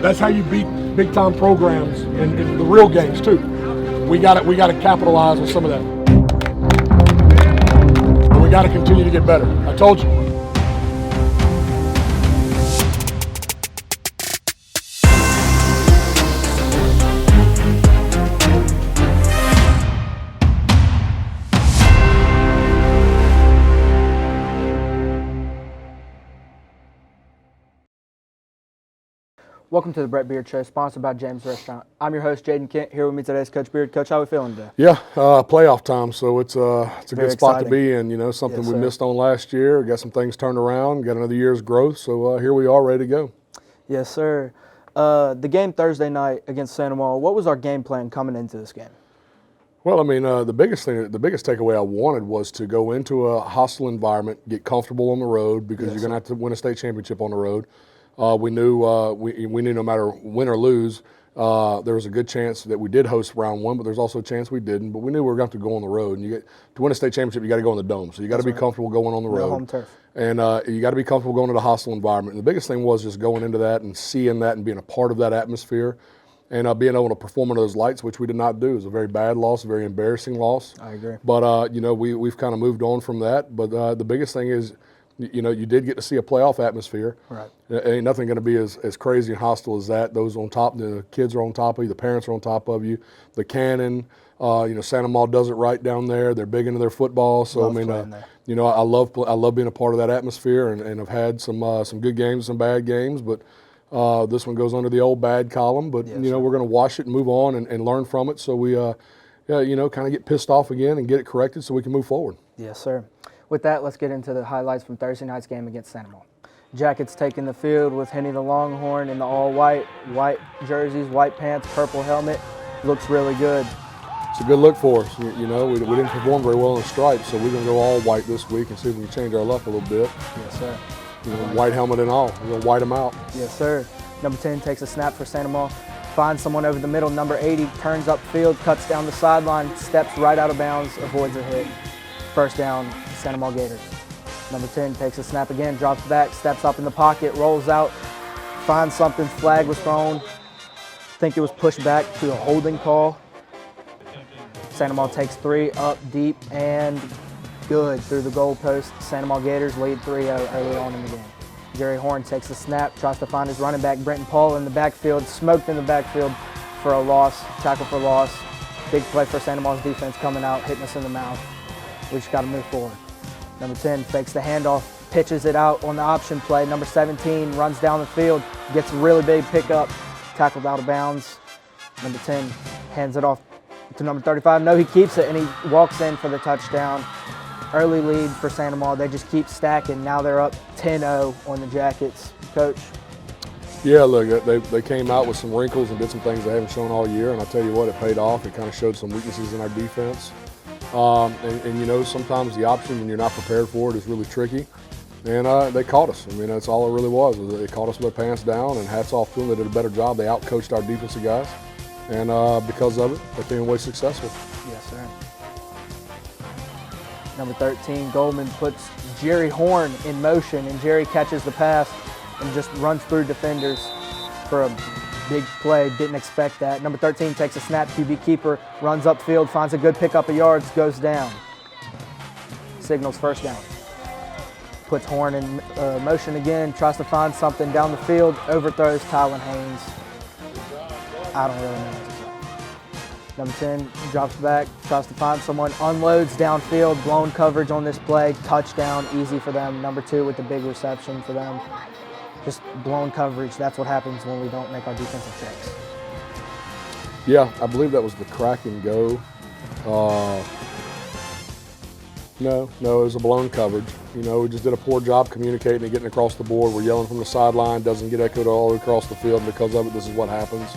That's how you beat big time programs in the real games too. We got to capitalize on some of that. We got to continue to get better. I told you. Welcome to the Brett Beard Show, sponsored by James Restaurant. I'm your host, Jaden Kent. Here with me today is Coach Beard. Coach, how are we feeling today? Yeah, playoff time, so it's a good spot to be in. You know, something Yes, we sir. missed on last year. Got some things turned around. Got another year's growth. So here we are, ready to go. Yes, sir. The game Thursday night against Santa Monica. What was our game plan coming into this game? Well, I mean, the biggest takeaway I wanted was to go into a hostile environment, get comfortable on the road because you're going to have to win a state championship on the road. We knew no matter win or lose, there was a good chance that we did host round one, but there's also a chance we didn't. But we knew we were going to have to go on the road, and to win a state championship, you got to go in the dome. So you got to be comfortable going on the road. No home turf. And you got to be comfortable going to the hostile environment. And the biggest thing was just going into that and seeing that and being a part of that atmosphere, and being able to perform under those lights, which we did not do. It was a very bad loss, a very embarrassing loss. I agree. But we've kind of moved on from that. But the biggest thing is, you did get to see a playoff atmosphere. Right. Ain't nothing going to be as crazy and hostile as that. Those on top, the kids are on top of you, the parents are on top of you, the cannon. Santa Monica does it right down there. They're big into their football. So Love playing there. I love being a part of that atmosphere, and I've had some good games, some bad games, but this one goes under the old bad column. But Yes, we're going to wash it and move on and learn from it. So we kind of get pissed off again and get it corrected so we can move forward. Yes, sir. With that, let's get into the highlights from Thursday night's game against Santa Monica. Jackets taking the field with Henny the Longhorn in the all-white jerseys, white pants, purple helmet. Looks really good. It's a good look for us. We didn't perform very well in the stripes, so we're going to go all white this week and see if we can change our luck a little bit. Yes, sir. White helmet and all. We're going to white them out. Yes, sir. Number 10 takes a snap for Santa Monica. Finds someone over the middle. Number 80 turns upfield, cuts down the sideline, steps right out of bounds, avoids a hit. First down, Santa Monica Gators. Number 10 takes a snap again, drops back, steps up in the pocket, rolls out, finds something, flag was thrown. I think it was pushed back to a holding call. Santa Monica takes 3 up deep and good through the goalpost. Santa Monica Gators lead 3-0 early on in the game. Jerry Horn takes a snap, tries to find his running back, Brenton Paul, in the backfield, smoked in the backfield for a loss, tackle for loss. Big play for Santa Monica's defense coming out, hitting us in the mouth. We just got to move forward. Number 10 fakes the handoff, pitches it out on the option play. Number 17 runs down the field, gets a really big pickup, tackled out of bounds. Number 10 hands it off to number 35. No, he keeps it, and he walks in for the touchdown. Early lead for Santa Monica. They just keep stacking. Now they're up 10-0 on the Jackets. Coach? Yeah, look, they came out with some wrinkles and did some things they haven't shown all year, and I tell you what, it paid off. It kind of showed some weaknesses in our defense. Sometimes the option when you're not prepared for it is really tricky. And they caught us. I mean, that's all it really was. They caught us with their pants down, and hats off to them. They did a better job. They outcoached our defensive guys. And because of it, they came away successful. Yes, sir. Number 13, Goldman puts Jerry Horn in motion, and Jerry catches the pass and just runs through defenders for a big play. Didn't expect that. Number 13 takes a snap, QB keeper, runs upfield, finds a good pickup of yards, goes down. Signals first down. Puts Horn in motion again, tries to find something down the field, overthrows Tylen Haynes. I don't really know what to say. Number 10 drops back, tries to find someone, unloads downfield, blown coverage on this play, touchdown, easy for them. Number 2 with the big reception for them. Just blown coverage, that's what happens when we don't make our defensive checks. Yeah, I believe that was the crack and go. No, it was a blown coverage. We just did a poor job communicating and getting across the board. We're yelling from the sideline, doesn't get echoed all the way across the field, and because of it, this is what happens.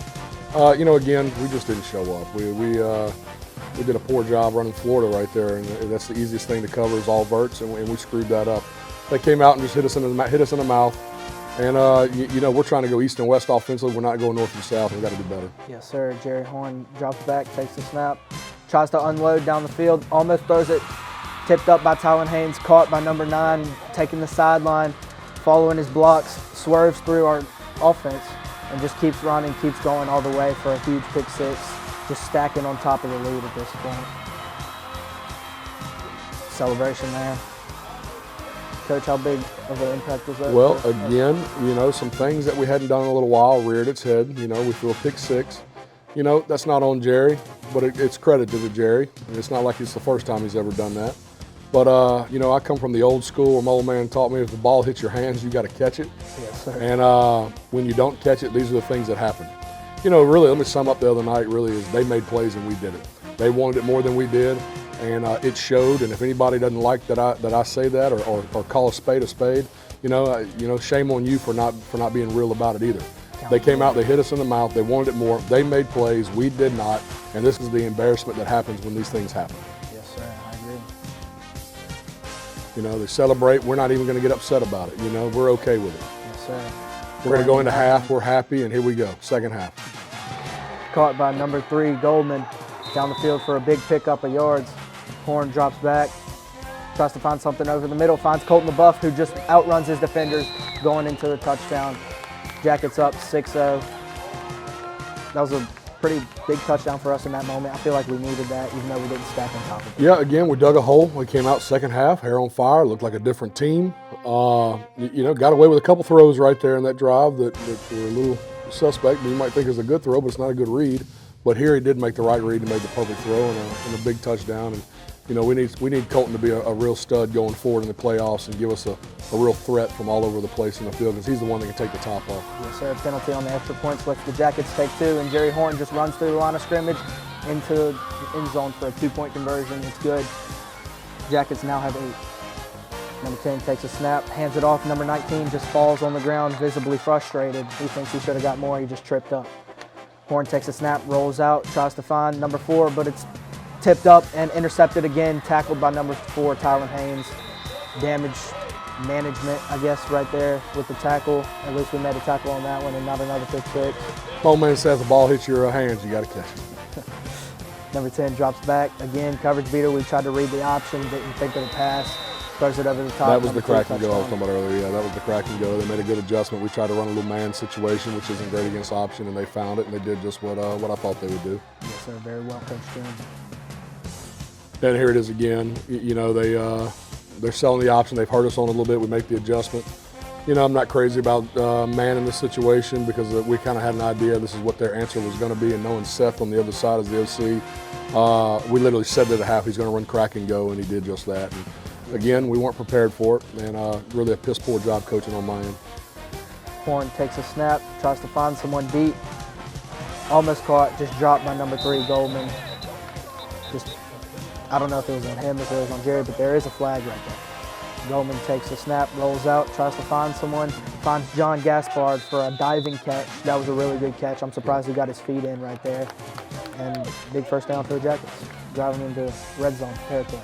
Again, we just didn't show up. We did a poor job running Florida right there, and that's the easiest thing to cover is all verts, and we screwed that up. They came out and just hit us in the mouth. And, we're trying to go east and west offensively. We're not going north and south. We've got to do better. Yes, sir. Jerry Horn drops back, takes the snap, tries to unload down the field, almost throws it, tipped up by Tylen Haynes, caught by number 9, taking the sideline, following his blocks, swerves through our offense, and just keeps running, keeps going all the way for a huge pick six, just stacking on top of the lead at this point. Celebration there. Coach, how big of an impact was that? Well, again, you know, some things that we hadn't done in a little while reared its head. You know, we threw a pick six. You know, that's not on Jerry, but it's credited to Jerry. And it's not like it's the first time he's ever done that. But, you know, I come from the old school where my old man taught me if the ball hits your hands, you got to catch it. Yes, sir. And when you don't catch it, these are the things that happen. You know, really, let me sum up the other night, really, is they made plays and we did it. They wanted it more than we did, and it showed. And if anybody doesn't like that I say that or call a spade, you know, shame on you for not being real about it either. They came out, they hit us in the mouth, they wanted it more, they made plays, we did not, and this is the embarrassment that happens when these things happen. Yes, sir, I agree. You know, they celebrate, we're not even going to get upset about it, you know, we're okay with it. Yes, sir. We're going to go into half, we're happy, and here we go, second half. Caught by number 3, Goldman, down the field for a big pickup of yards. Horn drops back, tries to find something over the middle, finds Colton LaBeouf, who just outruns his defenders going into the touchdown. Jackets up 6-0. That was a pretty big touchdown for us in that moment. I feel like we needed that, even though we didn't stack on top of it. Yeah, again, we dug a hole. We came out second half, hair on fire, looked like a different team. You know, got away with a couple throws right there in that drive that were a little suspect. You might think it's a good throw, but it's not a good read. But here he did make the right read and made the perfect throw and a big touchdown. And you know, we need Colton to be a real stud going forward in the playoffs and give us a real threat from all over the place in the field because he's the one that can take the top off. Yes, sir. Penalty on the extra points lets the Jackets take 2, and Jerry Horn just runs through the line of scrimmage into the end zone for a 2-point conversion. It's good. Jackets now have 8. Number 10 takes a snap, hands it off. Number 19 just falls on the ground, visibly frustrated. He thinks he should have got more. He just tripped up. Horn takes a snap, rolls out, tries to find number 4, but it's tipped up and intercepted again, tackled by number 4, Tylen Haynes. Damage management, I guess, right there with the tackle. At least we made a tackle on that one and not another pick six. My old man says the ball hits your hands, you got to catch it. Number 10 drops back. Again, coverage beater. We tried to read the option, didn't think of the pass. Throws it over the top. That was the crack and go I was talking about earlier. Yeah, that was the crack and go. They made a good adjustment. We tried to run a little man situation, which isn't great against option, and they found it, and they did just what I thought they would do. Yes, sir. Very well coached team. Then here it is again. You know, they're selling the option. They've hurt us on a little bit. We make the adjustment. You know, I'm not crazy about man in this situation because we kind of had an idea this is what their answer was going to be, and knowing Seth on the other side as the OC, we literally said at the half he's going to run crack and go, and he did just that. And again, we weren't prepared for it, and really a piss poor job coaching on my end. Horn takes a snap, tries to find someone deep. Almost caught, just dropped by number 3, Goldman. I don't know if it was on him, if it was on Jerry, but there is a flag right there. Goldman takes a snap, rolls out, tries to find someone, finds John Gaspard for a diving catch. That was a really good catch. I'm surprised he got his feet in right there. And big first down for the Jackets, driving into red zone territory.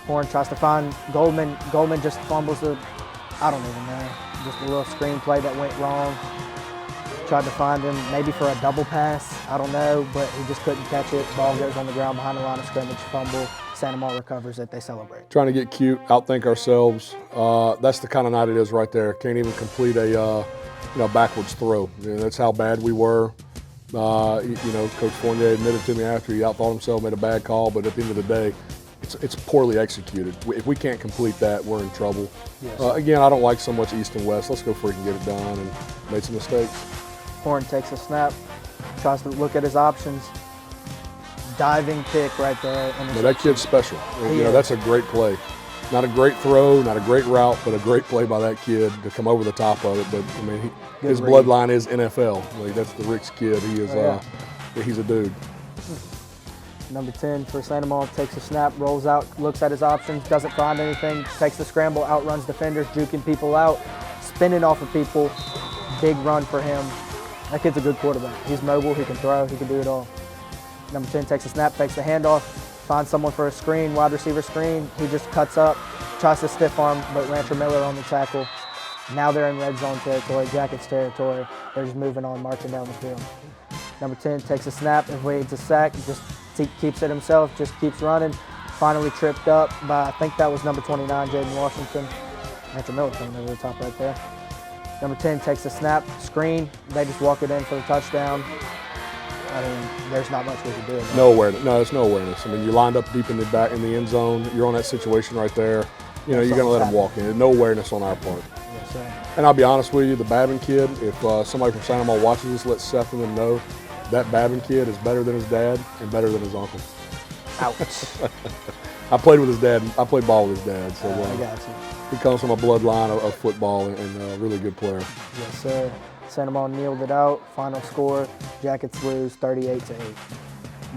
Horn tries to find Goldman. Goldman just fumbles I don't even know, just a little screenplay that went wrong. Tried to find him maybe for a double pass, I don't know, but he just couldn't catch it. Ball goes on the ground behind the line of scrimmage, fumble. Santa Maria recovers it, they celebrate. Trying to get cute, outthink ourselves. That's the kind of night it is right there. Can't even complete a backwards throw. You know, that's how bad we were. You know, Coach Fournier admitted to me after he outthought himself, made a bad call, but at the end of the day, it's poorly executed. If we can't complete that, we're in trouble. Yes. Again, I don't like so much east and west. Let's go freaking get it done, and made some mistakes. Horn takes a snap, tries to look at his options. Diving pick right there. No, that kid's special. You know, that's a great play. Not a great throw, not a great route, but a great play by that kid to come over the top of it. But I mean, his bloodline is NFL. Like, that's the Rick's kid. He is. He's a dude. Number 10 for Santa Maria takes a snap, rolls out, looks at his options, doesn't find anything, takes the scramble, outruns defenders, juking people out, spinning off of people. Big run for him. That kid's a good quarterback. He's mobile, he can throw, he can do it all. Number 10 takes a snap, takes the handoff, finds someone for a screen, wide receiver screen. He just cuts up, tries to stiff arm, but Rancher Miller on the tackle. Now they're in red zone territory, Jackets territory. They're just moving on, marching down the field. Number 10 takes a snap, avoids a sack, just keeps it himself, just keeps running. Finally tripped up by, I think that was number 29, Jaden Washington. Rancher Miller coming over the top right there. Number 10 takes a snap, screen. They just walk it in for the touchdown. I mean, there's not much we can do. No awareness. No, it's no awareness. I mean, you lined up deep in the end zone. You're on that situation right there. You know, you're going to let them walk in. No awareness on our part. Yes, sir. And I'll be honest with you, the Babin kid, if somebody from Santa Maria watches this, let Seth and them know that Babin kid is better than his dad and better than his uncle. Ouch. I played with his dad. I played ball with his dad. So I got you. he comes from a bloodline of football and a really good player. Yes, sir. Santa Maria kneeled it out. Final score, Jackets lose 38-8.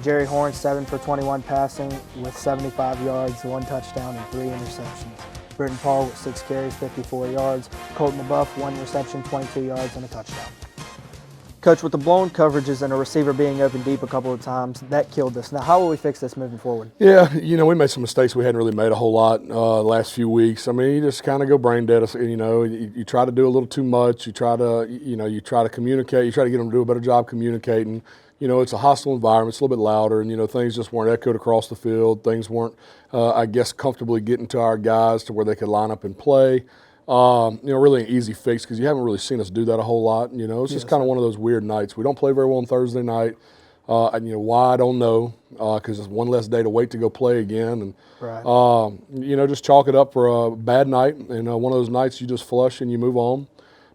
Jerry Horn, 7 for 21 passing with 75 yards, 1 touchdown, and 3 interceptions. Britton Paul with 6 carries, 54 yards. Colton LaBeouf, 1 reception, 22 yards, and a touchdown. Coach, with the blown coverages and a receiver being open deep a couple of times, that killed us. Now, how will we fix this moving forward? Yeah, you know, we made some mistakes we hadn't really made a whole lot the last few weeks. I mean, you just kind of go brain dead. You know, you try to do a little too much. You try to communicate. You try to get them to do a better job communicating. You know, it's a hostile environment. It's a little bit louder, and, you know, things just weren't echoed across the field. Things weren't, I guess, comfortably getting to our guys to where they could line up and play. You know, really an easy fix because you haven't really seen us do that a whole lot. You know, it's just kind of one of those weird nights. We don't play very well on Thursday night. And, you know, why, I don't know, because it's one less day to wait to go play again. And, Right. you know, just chalk it up for a bad night. And one of those nights you just flush and you move on.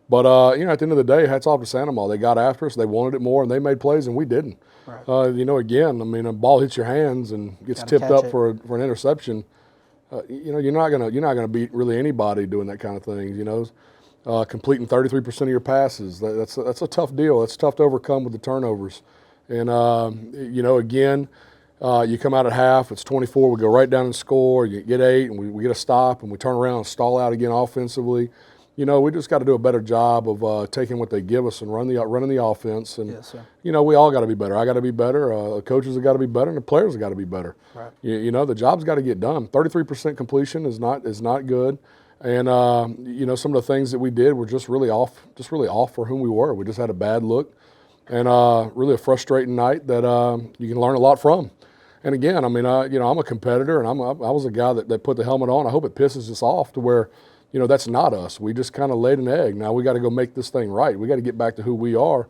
But, you know, at the end of the day, hats off to Santa Maria. They got after us. They wanted it more, and they made plays, and we didn't. Right. You know, again, I mean, a ball hits your hands and gets Gotta tipped catch up it. for an interception. You know, you're not gonna beat really anybody doing that kind of thing. You know, completing 33% of your passes. That's a tough deal. That's tough to overcome with the turnovers. And you know, again, you come out at half. It's 24. We go right down and score. You get 8, and we get a stop, and we turn around and stall out again offensively. You know, we just got to do a better job of taking what they give us and running the offense. And, Yes, sir. you know, we all got to be better. I got to be better. The coaches have got to be better, and the players have got to be better. Right. You know, the job's got to get done. 33% completion is not good. And, you know, some of the things that we did were just really off for whom we were. We just had a bad look and really a frustrating night that you can learn a lot from. And, again, I mean, you know, I'm a competitor, and I was a guy that put the helmet on. I hope it pisses us off to where – you know, that's not us. We just kind of laid an egg. Now we got to go make this thing right. We got to get back to who we are.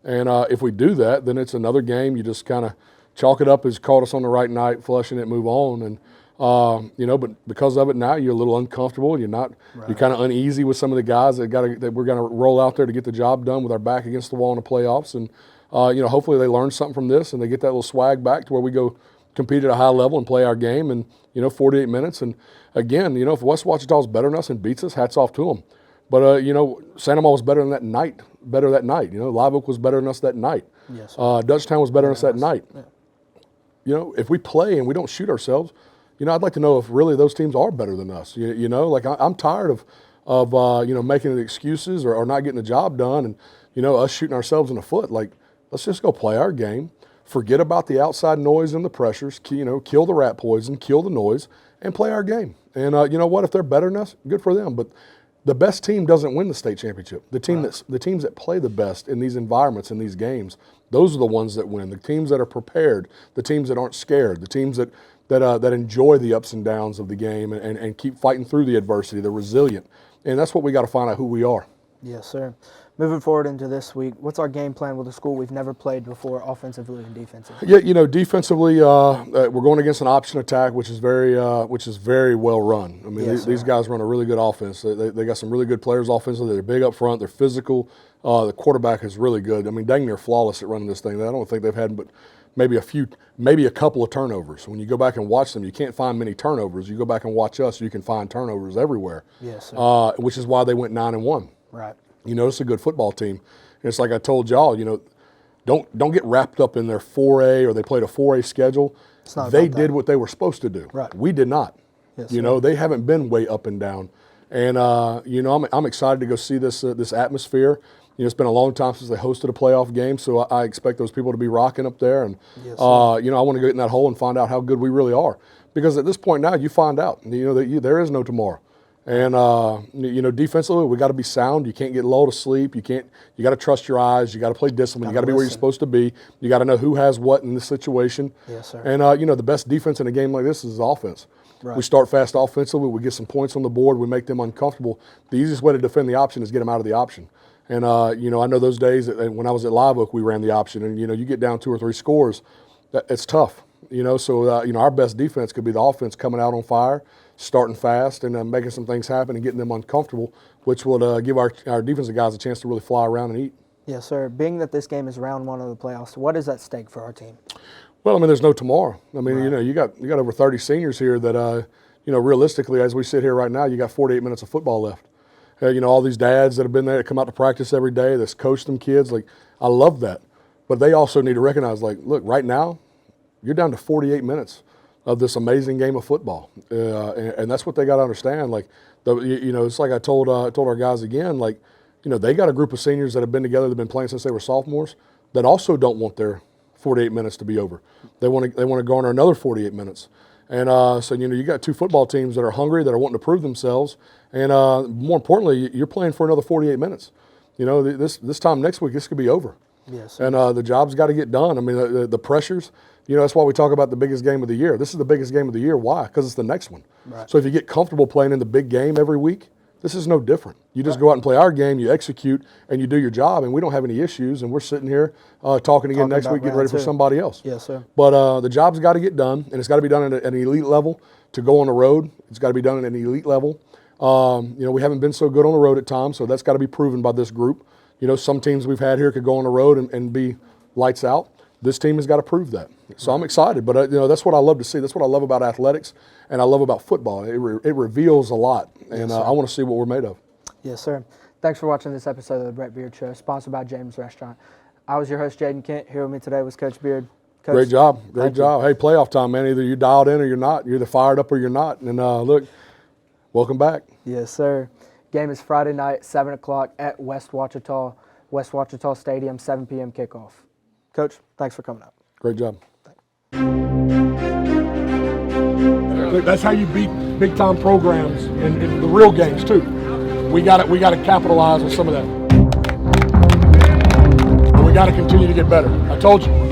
And if we do that, then it's another game. You just kind of chalk it up as caught us on the right night, flushing it, move on. And, you know, but because of it now, you're a little uncomfortable. You're kind of uneasy with some of the guys that we're going to roll out there to get the job done with our back against the wall in the playoffs. And, you know, hopefully they learn something from this and they get that little swag back to where we go compete at a high level and play our game in, you know, 48 minutes. And again, you know, if West Ouachita is better than us and beats us, hats off to them. But, you know, Santa Maria was better that night. You know, Live Oak was better than us that night. Yes, Dutchtown was better than us that night. Yeah. You know, if we play and we don't shoot ourselves, you know, I'd like to know if really those teams are better than us. You know, like I'm tired of you know, making excuses or not getting the job done and, you know, us shooting ourselves in the foot. Like, let's just go play our game. Forget about the outside noise and the pressures, you know, kill the rat poison, kill the noise, and play our game. And you know what? If they're better than us, good for them. But the best team doesn't win the state championship. The teams that play the best in these environments, in these games, those are the ones that win. The teams that are prepared, the teams that aren't scared, the teams that enjoy the ups and downs of the game and keep fighting through the adversity. They're resilient. And that's what we got to find out who we are. Yes, sir. Moving forward into this week, what's our game plan with a school we've never played before, offensively and defensively? Yeah, you know, defensively, we're going against an option attack, which is very well run. I mean, these guys run a really good offense. They got some really good players offensively. They're big up front. They're physical. The quarterback is really good. I mean, dang near flawless at running this thing. I don't think they've had but maybe a couple of turnovers. When you go back and watch them, you can't find many turnovers. You go back and watch us, you can find turnovers everywhere. Yes, sir. Which is why they went 9-1. Right. You know, it's a good football team. And it's like I told y'all, you know, don't get wrapped up in their 4A or they played a 4A schedule. They did what they were supposed to do. Right. We did not. Yes, you know, they haven't been way up and down. And, you know, I'm excited to go see this atmosphere. You know, it's been a long time since they hosted a playoff game, so I expect those people to be rocking up there. And, yes, you know, I want to get in that hole and find out how good we really are. Because at this point now, you find out, you know, that there is no tomorrow. And, you know, defensively, we got to be sound. You can't get lulled to sleep. You got to trust your eyes. You got to play discipline. You got to be where you're supposed to be. You got to know who has what in this situation. Yes, sir. And, you know, the best defense in a game like this is offense. Right. We start fast offensively. We get some points on the board. We make them uncomfortable. The easiest way to defend the option is get them out of the option. And, you know, I know those days that when I was at Live Oak, we ran the option. And, you know, you get down 2 or 3 scores, it's tough. You know, so, you know, our best defense could be the offense coming out on fire, starting fast, and making some things happen and getting them uncomfortable, which will give our defensive guys a chance to really fly around and eat. Yes, sir. Being that this game is round 1 of the playoffs, what is at stake for our team? Well, I mean, there's no tomorrow. I mean, you know, you got over 30 seniors here that, you know, realistically, as we sit here right now, you got 48 minutes of football left. You know, all these dads that have been there, that come out to practice every day, that's coached them kids. Like, I love that. But they also need to recognize, like, look, right now, you're down to 48 minutes of this amazing game of football, and that's what they got to understand. Like, you know, it's like I told our guys again, like, you know, they got a group of seniors that have been together, that have been playing since they were sophomores, that also don't want their 48 minutes to be over. They want to garner another 48 minutes, and so you know, you got 2 football teams that are hungry, that are wanting to prove themselves, and more importantly, you're playing for another 48 minutes. You know, this time next week, this could be over. Yes, and the job's got to get done. I mean, the pressures. You know, that's why we talk about the biggest game of the year. This is the biggest game of the year. Why? Because it's the next one. Right. So if you get comfortable playing in the big game every week, this is no different. You just go out and play our game, you execute, and you do your job, and we don't have any issues, and we're sitting here talking again next week, getting ready for somebody else. Yes, sir. But the job's got to get done, and it's got to be done at an elite level to go on the road. It's got to be done at an elite level. You know, we haven't been so good on the road at times, so that's got to be proven by this group. You know, some teams we've had here could go on the road and be lights out. This team has got to prove that. So I'm excited, but you know, that's what I love to see. That's what I love about athletics, and I love about football. It reveals a lot, and I want to see what we're made of. Yes, sir. Thanks for watching this episode of the Brett Beard Show, sponsored by James Restaurant. I was your host, Jaden Kent. Here with me today was Coach Beard. Coach, great job. Hey, playoff time, man. Either you're dialed in or you're not. You're either fired up or you're not. And look, welcome back. Yes, sir. Game is Friday night, 7 o'clock at West Ouachita Stadium, 7 p.m. kickoff. Coach, thanks for coming out. Great job. That's how you beat big-time programs in the real games too. We got to capitalize on some of that. We got to continue to get better. I told you.